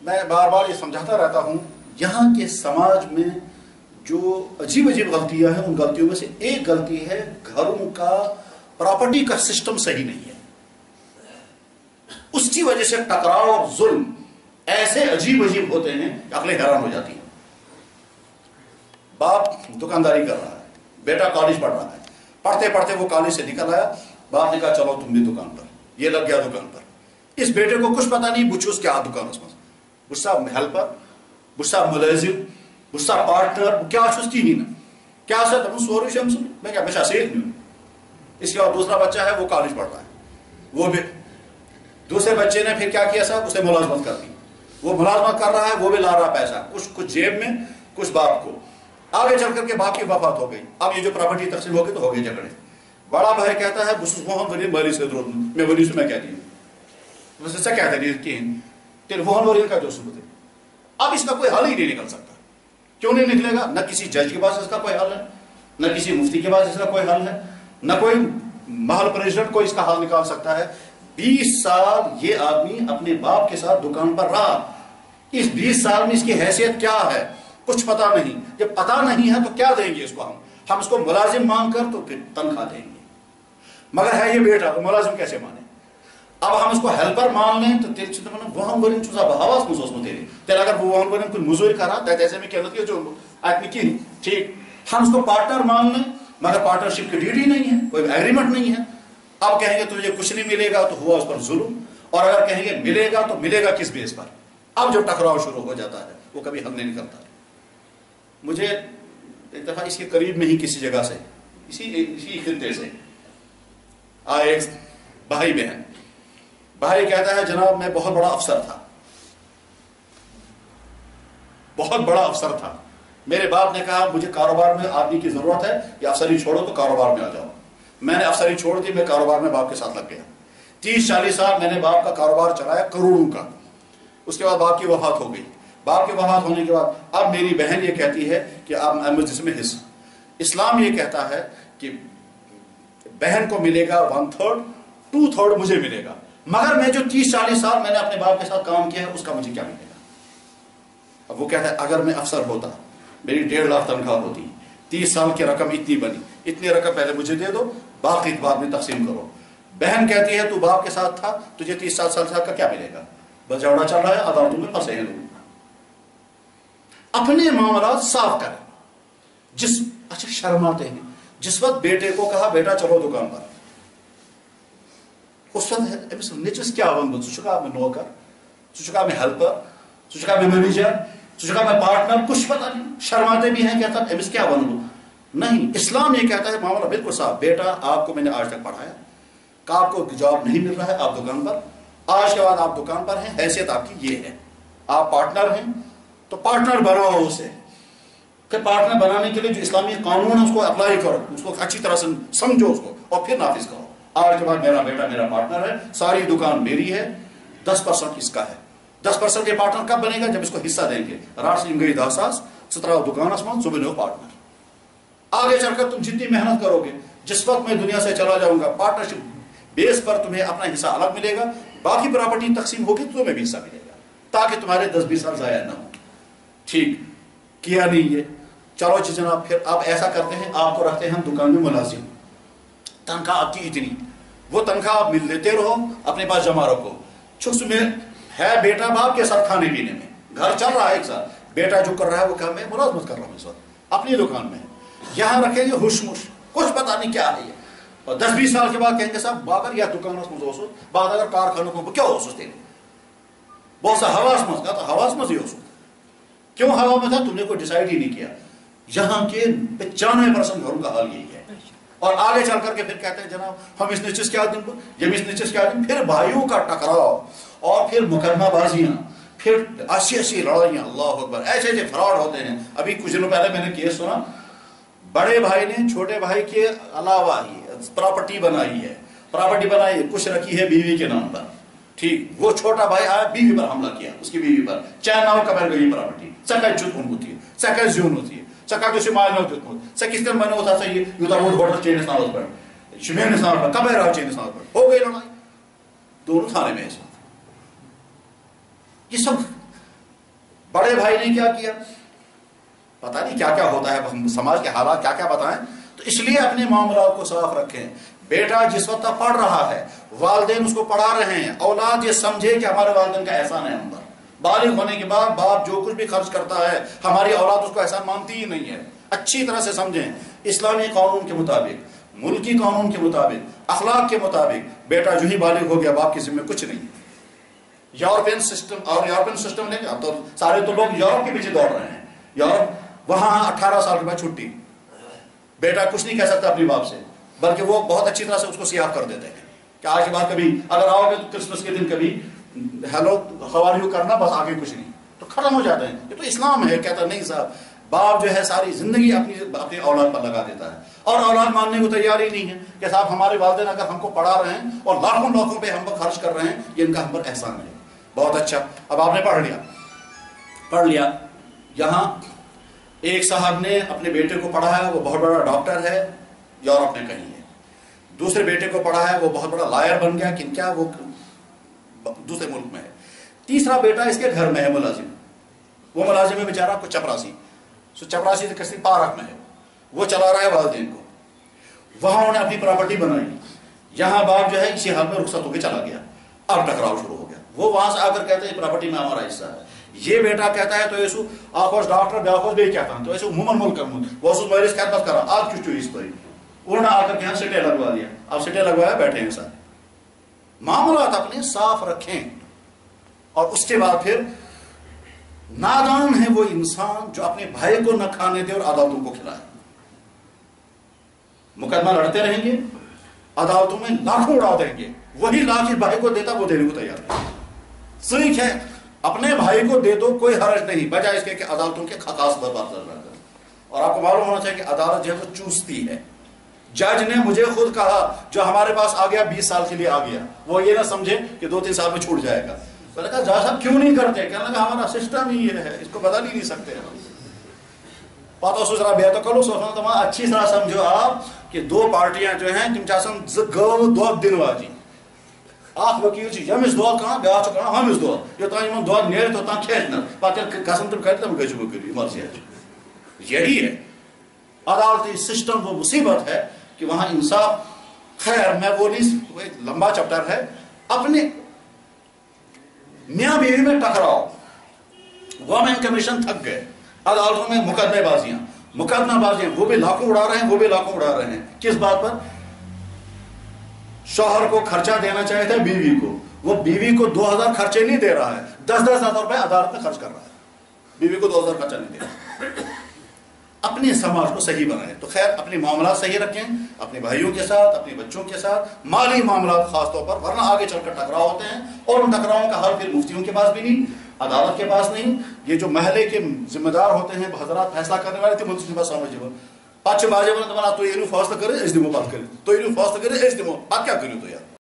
میں بار بار یہ سمجھاتا رہتا ہوں، یہاں کے سماج میں جو عجیب عجیب غلطیاں ہیں، ان غلطیوں میں سے ایک غلطی ہے گھروں کا پراپرٹی کا سسٹم صحیح نہیں ہے. اس کی وجہ سے ٹکراؤ اور ظلم ایسے عجیب عجیب ہوتے ہیں کہ عقلیں حیران ہو جاتی ہیں. باپ دکانداری کر رہا ہے، بیٹا کالج پڑھ رہا ہے، پڑھتے پڑھتے وہ کالج سے نکل آیا، باپ نے کہا چلو تم بھی دکان پر، یہ لگ گیا دکان پر. اس بیٹے کو کچھ پتا نہیں بچوس کیا دکان اس میں، بچہ ہیلپر، بچہ ملازم، بچہ پارٹنر، کیا چوس کی ہی نا کیا سر تم سورو شمس میں کیا بچہ سیکھ نہیں. اس کے بعد دوسرا بچہ ہے وہ کالج پڑھ رہا ہے، وہ بھی دوسرے بچے نے پھر کیا کیا صاحب، اسے ملازمت کر دی. وہ ملازمت کر رہا ہے، وہ بھی لا رہا پیسہ، کچھ جیب میں کچھ باپ کو. آگے چل کر کے باپ کی وفات ہو گئی. اب یہ جو پراپرٹی تقسیم ہو گئی تو ہو گئے جھگڑے. بڑا بھائی کہتا ہے بس وہ ہم ولی سے ضرورت میں ولی سے میں کہتی ہوں بس ایسا کہتا نہیں کہ تیرے وہ ولی کا جو ثبوت ہے. اب اس کا کوئی حل ہی نہیں نکل سکتا. کیوں نہیں نکلے گا؟ نہ کسی جج کے پاس اس کا کوئی حل ہے، نہ کسی مفتی کے پاس اس کا کوئی حل ہے، نہ کوئی محل پریزیڈنٹ کوئی اس کا حل نکال سکتا ہے. 20 سال یہ آدمی اپنے باپ کے ساتھ دکان پر رہا. اس 20 سال میں اس کی حیثیت کیا ہے کچھ پتا نہیں. جب پتا نہیں ہے تو کیا دیں گے اس کو؟ ہم اس کو ملازم مان کر تو پھر تنخواہ دیں گے. مگر ہے یہ بیٹا تو ملازم کیسے مانے؟ اب ہم اس کو ہیلپر مان لیں تو تیل چھتے مانا وہ ہم ورن چوزا بہاواز مزوز میں تیرے تیل اگر وہ ہم ورن کوئی مزوری کرا تو ایسے میں کہنا کہ جو آدمی کی ٹھیک. ہم اس کو پارٹنر مان لیں مگر پارٹنرشپ کی ڈیوٹی نہیں ہے، کوئی ایگریمنٹ نہیں ہے. اب کہیں گے تجھے کچھ نہیں ملے گا تو ہوا اس پر ظلم، اور اگر کہیں گے ملے گا تو ملے گا کس بیس پر؟ اب جو ٹکراؤ شروع ہو جاتا ہے وہ کبھی حل نہیں نکلتا. مجھے ایک دفعہ اس کے قریب میں ہی کسی جگہ سے اسی خطے سے آئے ایک بھائی بہن. بھائی کہتا ہے جناب میں بہت بڑا افسر تھا، بہت بڑا افسر تھا. میرے باپ نے کہا مجھے کاروبار میں آدمی کی ضرورت ہے، یہ افسری چھوڑو تو کاروبار میں آ جاؤ. میں نے افسری چھوڑ دی، میں کاروبار میں باپ کے ساتھ لگ گیا. 30-40 سال میں نے باپ کا کاروبار چلایا کروڑوں کا. اس کے بعد باپ کی وفات ہو گئی. باپ کی وفات ہونے کے بعد اب میری بہن یہ کہتی ہے کہ اب جس میں حصہ اسلام یہ کہتا ہے کہ بہن کو ملے گا 1/3، 2/3 مجھے ملے گا. مگر میں جو 30-40 سال میں نے اپنے باپ کے ساتھ کام کیا ہے اس کا مجھے کیا ملے گا؟ اب وہ کہتا ہے اگر میں افسر ہوتا میری 1.5 لاکھ تنخواہ ہوتی، 30 سال کی رقم اتنی بنی، اتنی رقم پہلے مجھے دے دو، باقی بعد میں تقسیم کرو. بہن کہتی ہے تو باپ کے ساتھ تھا، تجھے 30 سال کا کیا ملے گا؟ بس جھگڑا چل رہا ہے، عدالتوں میں پھنسے ہیں لوگ. اپنے معاملات صاف کریں. اچھا شرماتے ہیں. جس وقت بیٹے کو کہا بیٹا چلو دکان پر، اس وقت نچس کیا ون چکا میں نوکر، چکا میں ہیلپر، چکا میں مینیجر، چکا میں پارٹنر، کچھ پتا نہیں. شرماتے بھی ہیں، کہتا امس کیا بنوں. نہیں، اسلام یہ کہتا ہے معاملہ بالکل صاف. بیٹا آپ کو میں نے آج تک پڑھایا، کہ آپ کو جاب نہیں مل رہا ہے، آپ دکان پر، آج کے بعد آپ دکان پر ہیں، حیثیت آپ کی یہ ہے. آپ پارٹنر ہیں تو پارٹنر بناؤ اسے. کہ پارٹنر بنانے کے لیے جو اسلامی قانون ہے اس کو اپلائی کرو، اس کو اچھی طرح سے سمجھو اس کو اور پھر نافذ کرو. آج کے بعد میرا بیٹا میرا پارٹنر ہے، ساری دکان میری ہے، 10% اس کا ہے. 10% یہ پارٹنر کب بنے گا؟ جب اس کو حصہ دیں گے. رات سے گئی 10 ساس سترہ دکان آسمان صبح ہو پارٹنر. آگے چل کر تم جتنی محنت کرو گے، جس وقت میں دنیا سے چلا جاؤں گا پارٹنرشپ بیس پر تمہیں اپنا حصہ الگ ملے گا، باقی پراپرٹی تقسیم ہوگی تو تمہیں بھی حصہ ملے گا، تاکہ تمہارے 10-20 سال ضائع نہ ہو. ٹھیک کیا نہیں یہ؟ چلو جی جناب پھر آپ ایسا کرتے ہیں، آپ کو رکھتے ہیں ہم دکان میں ملازم، تنخواہ آپ کی اتنی، وہ تنخواہ آپ مل لیتے رہو، اپنے پاس جمع رکھو. چھس میں ہے بیٹا باپ کے ساتھ کھانے پینے میں، گھر چل رہا ہے ایک ساتھ. بیٹا جو کر رہا ہے وہ کام میں ملازمت کر رہا ہوں اس وقت اپنی دکان میں. یہاں رکھیں گے ہوش مش، کچھ پتا نہیں کیا ہے یہ. اور 10-20 سال کے بعد کہیں گے صاحب بابر یا دکان مجھے بعد اگر کارخانوں کو کیا ہوتے بہت سا حواس مز کا تو حواس مز ہی ہو. کیوں ہوا میں تھا؟ تم نے کوئی ڈیسائیڈ ہی نہیں کیا. یہاں کے 95% گھروں کا حال یہی ہے. اور آگے چل کر کے پھر کہتے ہیں جناب ہم اس نچس کے آدمی کو، یہ اس نچس کے آدمی، پھر بھائیوں کا ٹکراؤ اور پھر مقدمہ بازیاں، پھر 80 لڑائیاں. اللہ اکبر، ایسے فراڈ ہوتے ہیں. ابھی کچھ دنوں پہلے میں نے کیس سنا، بڑے بھائی نے چھوٹے بھائی کے علاوہ ہی پراپرٹی بنائی ہے، کچھ رکھی ہے بیوی کے نام پر. ٹھیک، وہ چھوٹا بھائی آیا بیوی پر حملہ کیا، اس کی بیوی پر چین ناؤ کبر گئی پراپرٹی سکا جت ان ہوتی ہے، سکا زیون ہوتی ہے، سکا جو مال نہ ہوتی سکا کس طرح بنے ہوتا ہے یہ یوتا ووٹ بوٹر چین ناؤ پر شمین ناؤ پر کبر رہا چین ناؤ پر ہو گئی لڑائی دونوں تھانے میں. ایسا یہ سب بڑے بھائی نے کیا کیا، پتہ نہیں کیا کیا ہوتا ہے، سماج کے حالات کیا کیا بتائیں. تو اس لیے اپنے معاملات کو صاف رکھیں. بیٹا جس وقت پڑھ رہا ہے، والدین اس کو پڑھا رہے ہیں، اولاد یہ سمجھے کہ ہمارے والدین کا احسان ہے ہم پر. بالغ ہونے کے بعد باپ جو کچھ بھی خرچ کرتا ہے ہماری اولاد اس کو احسان مانتی ہی نہیں ہے. اچھی طرح سے سمجھیں، اسلامی قانون کے مطابق، ملکی قانون کے مطابق، اخلاق کے مطابق بیٹا جو ہی بالغ ہو گیا باپ کے ذمہ کچھ نہیں. یورپین سسٹم لیں گے، اب تو سارے تو لوگ یورپ کے پیچھے دوڑ رہے ہیں. یورپ وہاں 18 سال کے بعد چھٹی، بیٹا کچھ نہیں کہہ سکتا اپنی باپ سے، بلکہ وہ بہت اچھی طرح سے اس کو سیاف کر دیتے ہیں کہ آج کے بعد کبھی اگر آؤ گے تو کرسمس کے دن کبھی ہیلو ہاؤ آر یو کرنا، بس آگے کچھ نہیں، تو ختم ہو جاتے ہیں. یہ تو اسلام ہے. کہتا نہیں صاحب، باپ جو ہے ساری زندگی اپنی اولاد پر لگا دیتا ہے، اور اولاد ماننے کو تیار ہی نہیں ہے کہ صاحب ہمارے والدین اگر ہم کو پڑھا رہے ہیں اور لاکھوں پہ ہم پر خرچ کر رہے ہیں، یہ ان کا ہم پر احسان ہے. بہت اچھا، اب آپ نے پڑھ لیا. یہاں ایک صاحب نے اپنے بیٹے کو پڑھا ہے، وہ بہت بڑا ڈاکٹر ہے، یورپ میں کہیں ہے. دوسرے بیٹے کو پڑھا ہے، وہ بہت بڑا لائر بن گیا، کیا وہ دوسرے ملک میں ہے. تیسرا بیٹا اس کے گھر میں ہے ملازم، وہ ملازم ہے بیچارہ کو چپراسی سے کسی پارک میں ہے، وہ چلا رہا ہے والدین کو. وہاں انہوں نے اپنی پراپرٹی بنائی، یہاں باپ جو ہے اسی حال میں رخصت ہو کے چلا گیا. اب ٹکراؤ شروع ہو گیا. وہ وہاں سے آ کر کہتے ہیں پراپرٹی میں ہمارا حصہ ہے. یہ بیٹا کہتا ہے تو ایسو آخوش ڈاکٹر بیاخوش بھی کہتا ہوں تو ایسو عموماً ملک کروں وہ اس مریض خدمت کرا آج کچھ چوئی اس پر انہوں نے آ کر کے یہاں سٹے لگوا دیا. اب سٹے لگوایا بیٹھے ہیں سارے. معاملات اپنے صاف رکھیں. اور اس کے بعد پھر نادان ہے وہ انسان جو اپنے بھائی کو نہ کھانے دے اور عدالتوں کو کھلائے. مقدمہ لڑتے رہیں گے، عدالتوں میں لاکھوں اڑا دیں گے، وہی لاکھ بھائی کو دیتا وہ دینے کو تیار ہے. صحیح ہے، اپنے بھائی کو دے دو کوئی حرج نہیں، بجائے اس کے کہ عدالتوں کے خاص برباد کر. اور آپ کو معلوم ہونا چاہیے کہ عدالت جو ہے وہ چوستی ہے. جج نے مجھے خود کہا جو ہمارے پاس آ گیا 20 سال کے لیے آ گیا، وہ یہ نہ سمجھے کہ 2-3 سال میں چھوٹ جائے گا. میں نے کہا جج صاحب کیوں نہیں کرتے؟ کہنے لگا ہمارا سسٹم ہی یہ ہے، اس کو بدل ہی نہیں سکتے. پتہ سوچ رہا بیٹا کلو سوچنا تمام اچھی طرح سمجھو آپ کہ دو پارٹیاں جو ہیں تم چاہسن گو دود دن واجی. اخ وکیل یمس دود کھانا بیاکھ کھانا ہمس دود، یوتان یمن دود نیرِ توتان کھیچنا پتہ گژھن تم کتہِ تم گژھو کٔرِو مرضی ہے. یہی ہے عدالتی سسٹم. وہ مصیبت ہے کہ وہاں انصاف. خیر میں وہ نہیں، ایک لمبا چیپٹر ہے. اپنے میاں بیوی میں ٹکراؤ، وومن کمیشن تھک گئے، عدالتوں میں مقدمہ بازیاں وہ بھی لاکھوں اڑا رہے ہیں، وہ بھی لاکھوں اڑا رہے ہیں. کس بات پر؟ شوہر کو خرچہ دینا چاہے تھا بیوی کو، وہ بیوی کو 2000 خرچے نہیں دے رہا ہے، 10,000 روپے عدالت میں خرچ کر رہا ہے، بیوی کو 2000 خرچہ نہیں دے رہا. اپنے سماج کو صحیح بنائیں. تو خیر اپنے معاملات صحیح رکھیں، اپنے بھائیوں کے ساتھ، اپنے بچوں کے ساتھ، مالی معاملات خاص طور پر، ورنہ آگے چل کر ٹکراؤ ہوتے ہیں. اور ان ٹکراؤں کا حل پھر مفتیوں کے پاس بھی نہیں، عدالت کے پاس نہیں. یہ جو محلے کے ذمہ دار ہوتے ہیں حضرات فیصلہ کرنے والے تھے مجھے بس سمجھ پہ باجے ون فیصلہ کرو اس دمو پتہ کرو تھی فیصلہ کرو اس دمو پتہ کرو تو کیا کرو تو یار